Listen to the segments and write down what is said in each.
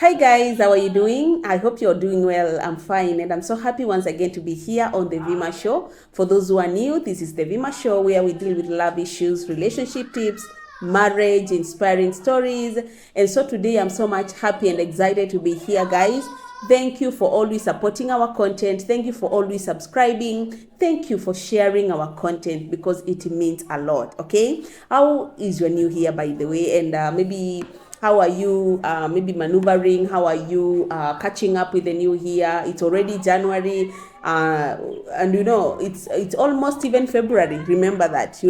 Hi guys, how are you doing? I hope you're doing well. I'm fine, and I'm so happy once again to be here on the Vima Show. For those who are new, this is the Vima Show where we deal with love issues, relationship tips, marriage, inspiring stories. And so today I'm so much happy and excited to be here, guys. Thank you for always supporting our content. Thank you for always subscribing. Thank you for sharing our content because it means a lot. Okay, how is your new here, by the way? And maybe how are you maybe maneuvering? How are you catching up with the new year? It's already January, and it's almost even February. Remember that.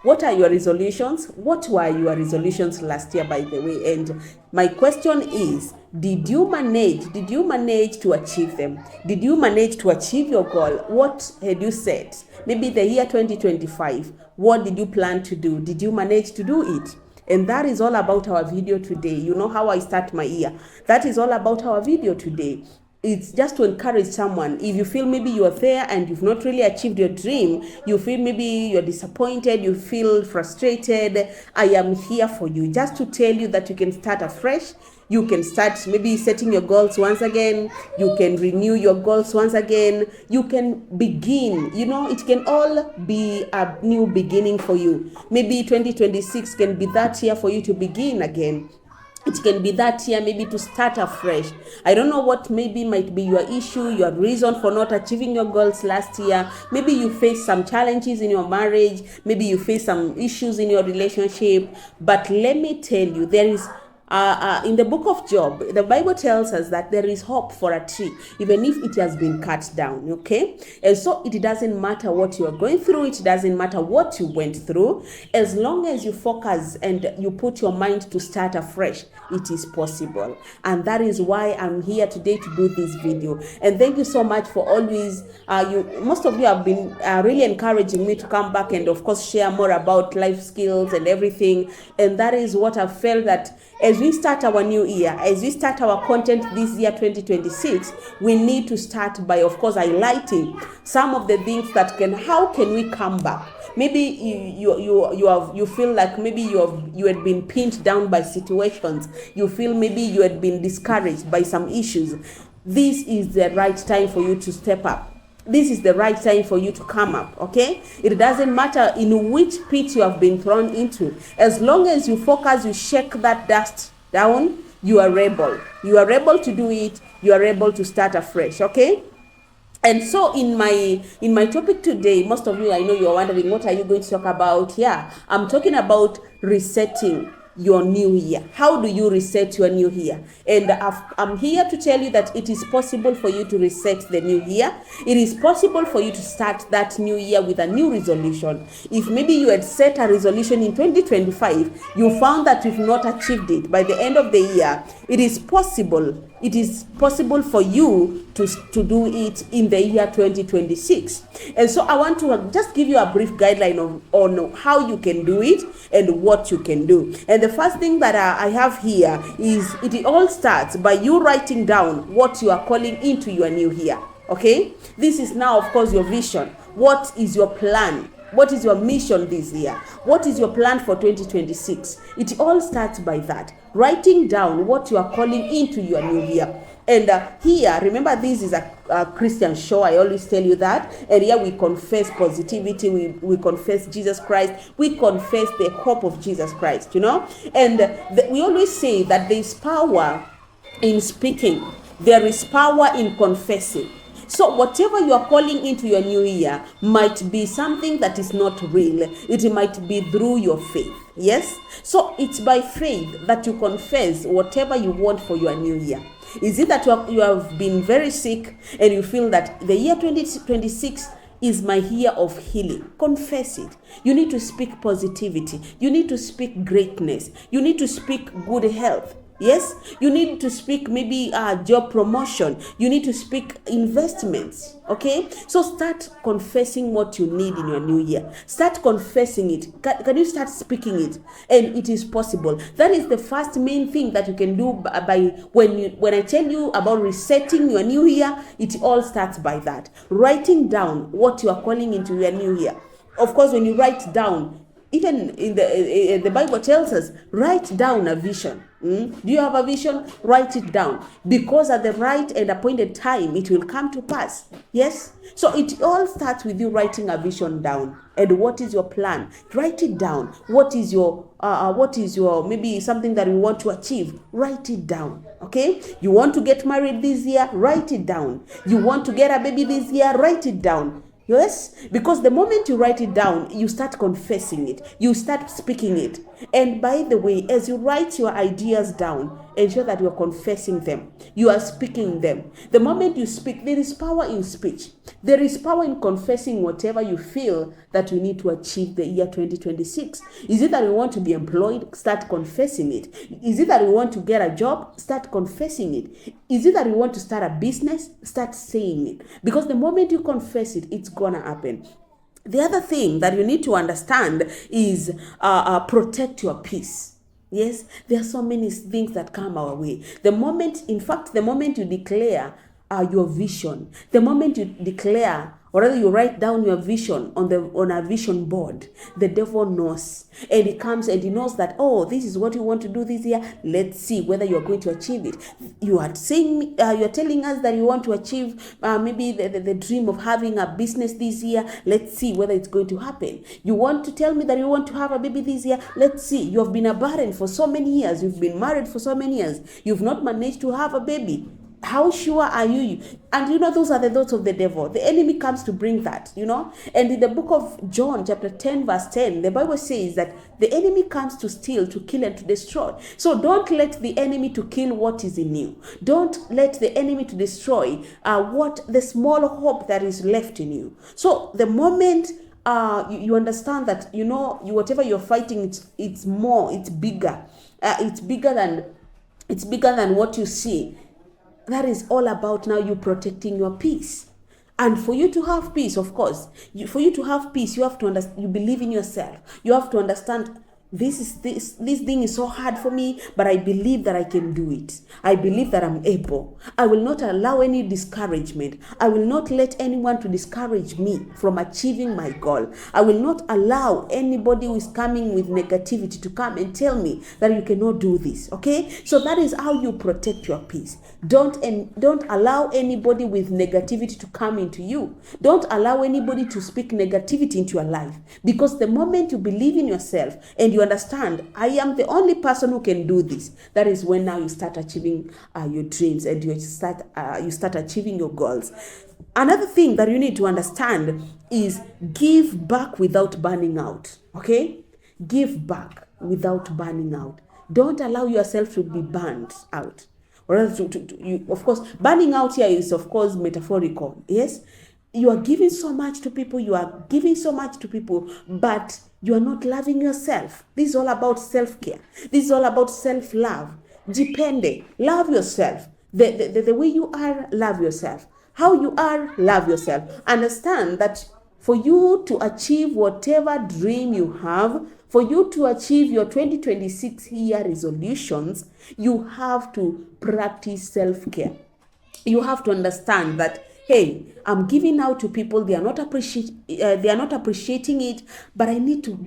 What are your resolutions? What were your resolutions last year, by the way? And my question is, did you manage to achieve them? Did you manage to achieve your goal? What had you set? Maybe the year 2025, what did you plan to do? Did you manage to do it? And that is all about our video today. You know how I start my year. That is all about our video today. It's just to encourage someone. If you feel maybe you are there and you've not really achieved your dream, you feel maybe you're disappointed, you feel frustrated, I am here for you, just to tell you that you can start afresh. You can start maybe setting your goals once again. You can renew your goals once again. You can begin. It can all be a new beginning for you. Maybe 2026 can be that year for you to begin again. It can be that year maybe to start afresh. I don't know what maybe might be your issue, your reason for not achieving your goals last year. Maybe you face some challenges in your marriage. Maybe you face some issues in your relationship. But let me tell you, there is in the book of Job, the Bible tells us that there is hope for a tree, even if it has been cut down, okay? And so it doesn't matter what you are going through, it doesn't matter what you went through, as long as you focus and you put your mind to start afresh, it is possible. And that is why I'm here today to do this video. And thank you so much for always, most of you have been really encouraging me to come back and of course share more about life skills and everything. And that is what I felt that as we start our new year, as we start our content this year 2026, we need to start by, of course, highlighting some of the things how can we come back? Maybe you feel like maybe you had been pinned down by situations. You feel maybe you had been discouraged by some issues. This is the right time for you to step up. This is the right time for you to come up, okay? It doesn't matter in which pit you have been thrown into. As long as you focus, you shake that dust down, you are able. You are able to do it. You are able to start afresh, okay? And so in my topic today, most of you, I know you're wondering, what are you going to talk about? Yeah, I'm talking about resetting your new year. How do you reset your new year? And I'm here to tell you that it is possible for you to reset the new year. It is possible for you to start that new year with a new resolution. If maybe you had set a resolution in 2025, you found that you've not achieved it by the end of the year, it is possible. It is possible for you to do it in the year 2026. And so I want to just give you a brief guideline on how you can do it and what you can do. And the first thing that I have here is it all starts by you writing down what you are calling into your new year. Okay? This is now, of course, your vision. What is your plan? What is your mission this year? What is your plan for 2026? It all starts by that. Writing down what you are calling into your new year. And here, remember, this is a Christian show. I always tell you that. And here we confess positivity. We confess Jesus Christ. We confess the hope of Jesus Christ, And we always say that there is power in speaking. There is power in confessing. So whatever you are calling into your new year might be something that is not real. It might be through your faith. Yes? So it's by faith that you confess whatever you want for your new year. Is it that you have been very sick and you feel that the year 2026 is my year of healing? Confess it. You need to speak positivity. You need to speak greatness. You need to speak good health. Yes, you need to speak maybe job promotion. You need to speak investments. Okay, so start confessing what you need in your new year. Start confessing it. Can you start speaking it? And it is possible. That is the first main thing that you can do by when I tell you about resetting your new year. It all starts by that. Writing down what you are calling into your new year. Of course, when you write down, even in the Bible tells us, write down a vision. Do you have a vision? Write it down, because at the right and appointed time it will come to pass. Yes, so it all starts with you writing a vision down. And what is your plan? Write it down. What is your maybe something that you want to achieve? Write it down. Okay, you want to get married this year? Write it down. You want to get a baby this year? Write it down. Yes, because the moment you write it down, you start confessing it, you start speaking it. And by the way, as you write your ideas down, ensure that you are confessing them, you are speaking them. The moment you speak, there is power in speech. There is power in confessing whatever you feel that you need to achieve the year 2026. Is it that you want to be employed? Start confessing it. Is it that you want to get a job? Start confessing it. Is it that you want to start a business? Start saying it. Because the moment you confess it, it's gonna happen. The other thing that you need to understand is protect your peace. Yes, there are so many things that come our way. The moment you declare your vision, the moment you declare, or rather you write down your vision on a vision board, the devil knows, and he comes and he knows that, oh, this is what you want to do this year. Let's see whether you are going to achieve it. You are saying, you are telling us that you want to achieve maybe the dream of having a business this year. Let's see whether it's going to happen. You want to tell me that you want to have a baby this year. Let's see. You have been a barren for so many years. You've been married for so many years. You've not managed to have a baby. How sure are you? And those are the thoughts of the devil. The enemy comes to bring that, And in the book of John, chapter 10, verse 10, the Bible says that the enemy comes to steal, to kill, and to destroy. So don't let the enemy to kill what is in you. Don't let the enemy to destroy the small hope that is left in you. So the moment you understand that, whatever you're fighting, it's more, it's bigger. It's bigger than what you see. That is all about now you protecting your peace. And for you to have peace, of course, you have to understand, you believe in yourself. You have to understand, this thing is so hard for me, but I believe that I can do it. I believe that I'm able. I will not allow any discouragement. I will not let anyone to discourage me from achieving my goal. I will not allow anybody who is coming with negativity to come and tell me that you cannot do this. Okay? So that is how you protect your peace. Don't allow anybody with negativity to come into you. Don't allow anybody to speak negativity into your life. Because the moment you believe in yourself and you understand, I am the only person who can do this, that is when now you start achieving your dreams and you start achieving your goals. Another thing that you need to understand is give back without burning out. Okay? Give back without burning out. Don't allow yourself to be burned out. Or else of course, burning out here is of course metaphorical. Yes? You are giving so much to people, but you are not loving yourself. This is all about self-care. This is all about self-love. Depende. Love yourself. The way you are, love yourself. How you are, love yourself. Understand that for you to achieve whatever dream you have, for you to achieve your 2026 year resolutions, you have to practice self-care. You have to understand that, hey, I'm giving out to people, they are not appreciating it, but I need to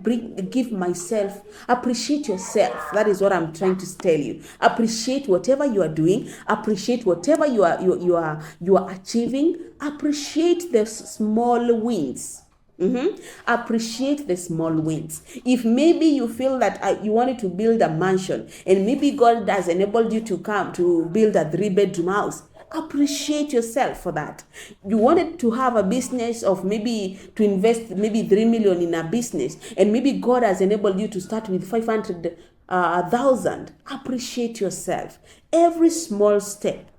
give myself. Appreciate yourself. That is what I'm trying to tell you. Appreciate whatever you are doing. Appreciate whatever you are achieving. Appreciate the small wins. Appreciate the small wins. If maybe you feel that you wanted to build a mansion and maybe God has enabled you to come to build a 3-bedroom house, appreciate yourself for that. You wanted to have a business of maybe to invest maybe 3 million in a business, and maybe God has enabled you to start with 500,000. Appreciate yourself. Every small step.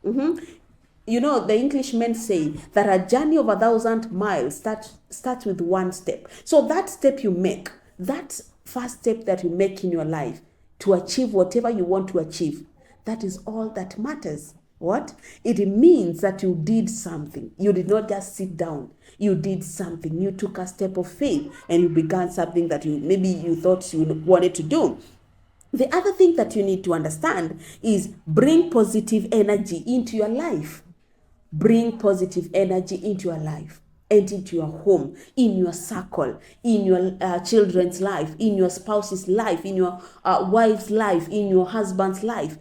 The Englishmen say that a journey of 1,000 miles starts with one step. So that step you make, that first step that you make in your life to achieve whatever you want to achieve, that is all that matters. What? It means that you did something. You did not just sit down. You did something. You took a step of faith and you began something that you thought you wanted to do. The other thing that you need to understand is bring positive energy into your life. Bring positive energy into your life. and into your home, in your circle, in your children's life, in your spouse's life, in your wife's life, in your husband's life.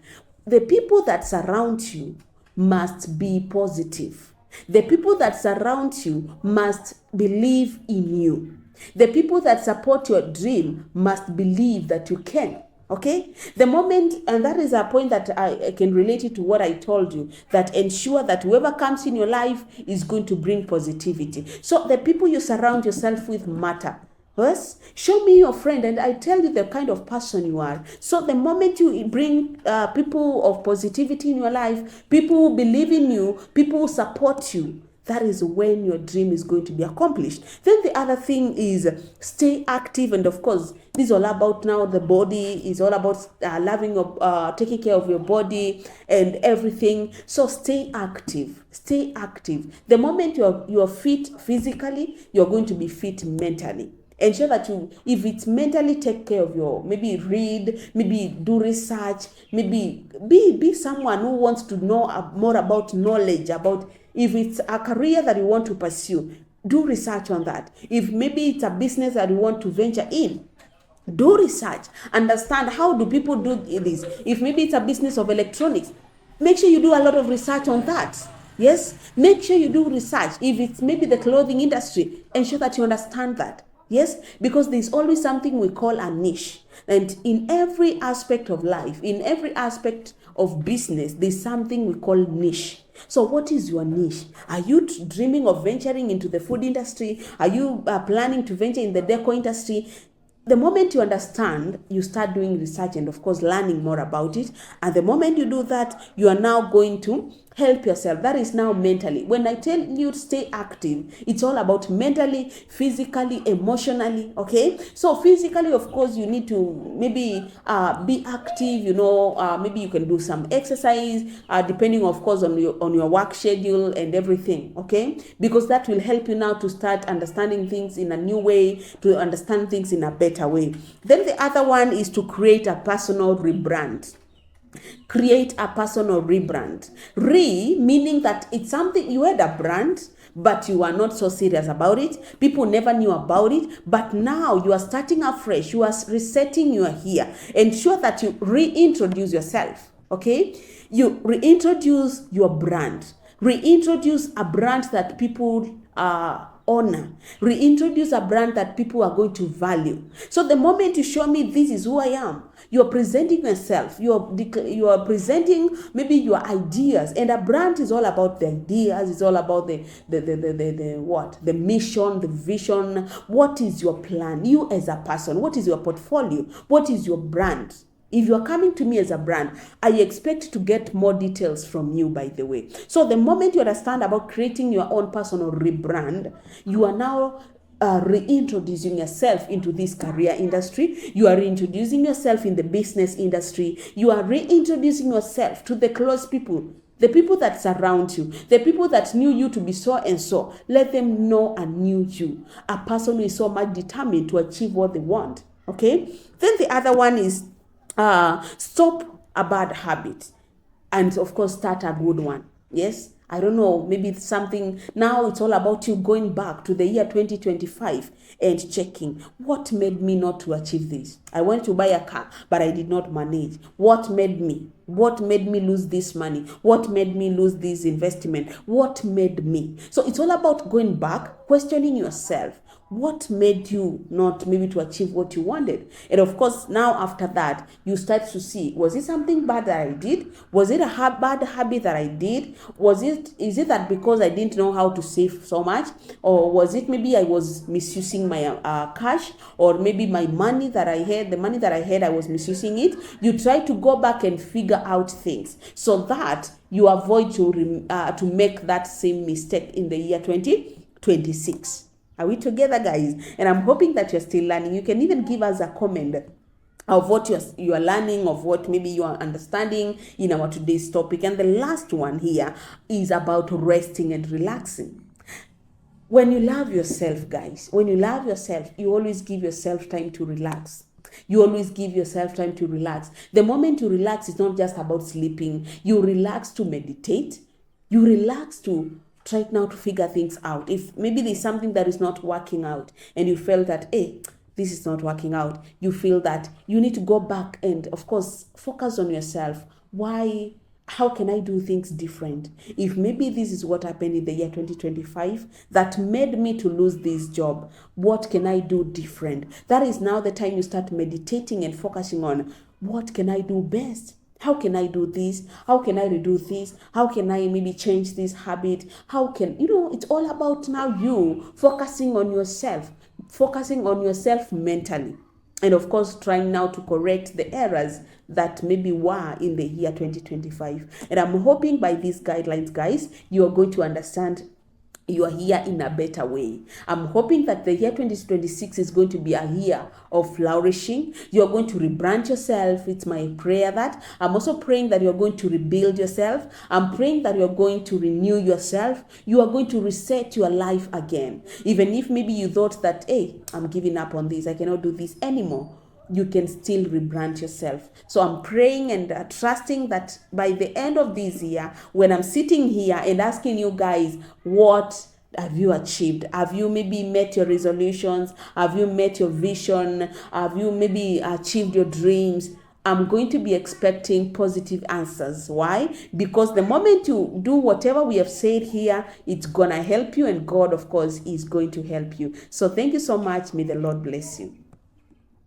The people that surround you must be positive. The people that surround you must believe in you. The people that support your dream must believe that you can. Okay, the moment, and that is a point that I can relate it to what I told you, that ensure that whoever comes in your life is going to bring positivity. So the people you surround yourself with matter. Yes, show me your friend and I tell you the kind of person you are. So the moment you bring people of positivity in your life, people who believe in you, people who support you, that is when your dream is going to be accomplished. Then the other thing is stay active. And of course, this is all about now the body. Is all about loving your, taking care of your body and everything. So stay active. Stay active. The moment you're fit physically, you're going to be fit mentally. Ensure that you, if it's mentally, take care of your, maybe read, maybe do research, maybe be someone who wants to know more about knowledge, about if it's a career that you want to pursue, do research on that. If maybe it's a business that you want to venture in, do research, understand how do people do this. If maybe it's a business of electronics, make sure you do a lot of research on that. Yes, make sure you do research. If it's maybe the clothing industry, ensure that you understand that. Yes, because there's always something we call a niche. And in every aspect of life, in every aspect of business, there's something we call niche. So what is your niche? Are you dreaming of venturing into the food industry? Are you planning to venture in the decor industry? The moment you understand, you start doing research and of course learning more about it. And the moment you do that, you are now going to help yourself. That is now mentally. When I tell you stay active, it's all about mentally, physically, emotionally. Okay, so physically, of course, you need to maybe be active. Maybe you can do some exercise, depending of course on your work schedule and everything. Okay, because that will help you now to start understanding things in a new way, to understand things in a better way. Then the other one is to create a personal rebrand. Create a personal rebrand. Meaning that it's something, you had a brand, but you are not so serious about it. People never knew about it, but now you are starting afresh. You are resetting your here. Ensure that you reintroduce yourself. Okay, you reintroduce your brand. Reintroduce a brand that people honor. Reintroduce a brand that people are going to value. So the moment you show me this is who I am, you're presenting yourself, you are presenting maybe your ideas. And a brand is all about the ideas, it's all about the mission, the vision. What is your plan? You as a person, what is your portfolio? What is your brand? If you're coming to me as a brand, I expect to get more details from you, by the way. So the moment you understand about creating your own personal rebrand, you are now reintroducing yourself into this career industry. You are reintroducing yourself in the business industry. You are reintroducing yourself to the close people, the people that surround you, the people that knew you to be so and so. Let them know and knew you. A person who is so much determined to achieve what they want. Okay? Then the other one is stop a bad habit and of course start a good one. Yes, I don't know, maybe it's something. Now it's all about you going back to the year 2025 and checking what made me not to achieve this. I went to buy a car, but I did not manage. What made me lose this money? What made me lose this investment? What made me? So it's all about going back, questioning yourself. What made you not maybe to achieve what you wanted? And of course, now after that, you start to see, was it something bad that I did? Was it a bad habit that I did? Is it that because I didn't know how to save so much? Or was it maybe I was misusing my cash? Or maybe my money that I had, the money that I had, I was misusing it? You try to go back and figure out things so that you avoid to make that same mistake in the year 2026. Are we together, guys? And I'm hoping that you're still learning. You can even give us a comment of what you are learning, of what maybe you are understanding in our today's topic. And the last one here is about resting and relaxing. When you love yourself, guys, when you love yourself, you always give yourself time to relax. You always give yourself time to relax. The moment you relax, it's not just about sleeping. You relax to meditate. You relax to try now to figure things out. If maybe there's something that is not working out and you felt that, hey, this is not working out, you feel that you need to go back and, of course, focus on yourself. Why? How can I do things different? If maybe this is what happened in the year 2025 that made me to lose this job, what can I do different? That is now the time you start meditating and focusing on what can I do best? How can I do this? How can I redo this? How can I maybe change this habit? How can, it's all about now you focusing on yourself mentally. And of course, trying now to correct the errors that maybe were in the year 2025. And I'm hoping by these guidelines, guys, you are going to understand you are here in a better way. I'm hoping that the year 2026 is going to be a year of flourishing. You're going to rebrand yourself. It's my prayer that. I'm also praying that you're going to rebuild yourself. I'm praying that you're going to renew yourself. You are going to reset your life again. Even if maybe you thought that, hey, I'm giving up on this, I cannot do this anymore, you can still rebrand yourself. So I'm praying and trusting that by the end of this year, when I'm sitting here and asking you guys, what have you achieved? Have you maybe met your resolutions? Have you met your vision? Have you maybe achieved your dreams? I'm going to be expecting positive answers. Why? Because the moment you do whatever we have said here, it's gonna help you, and God, of course, is going to help you. So thank you so much. May the Lord bless you.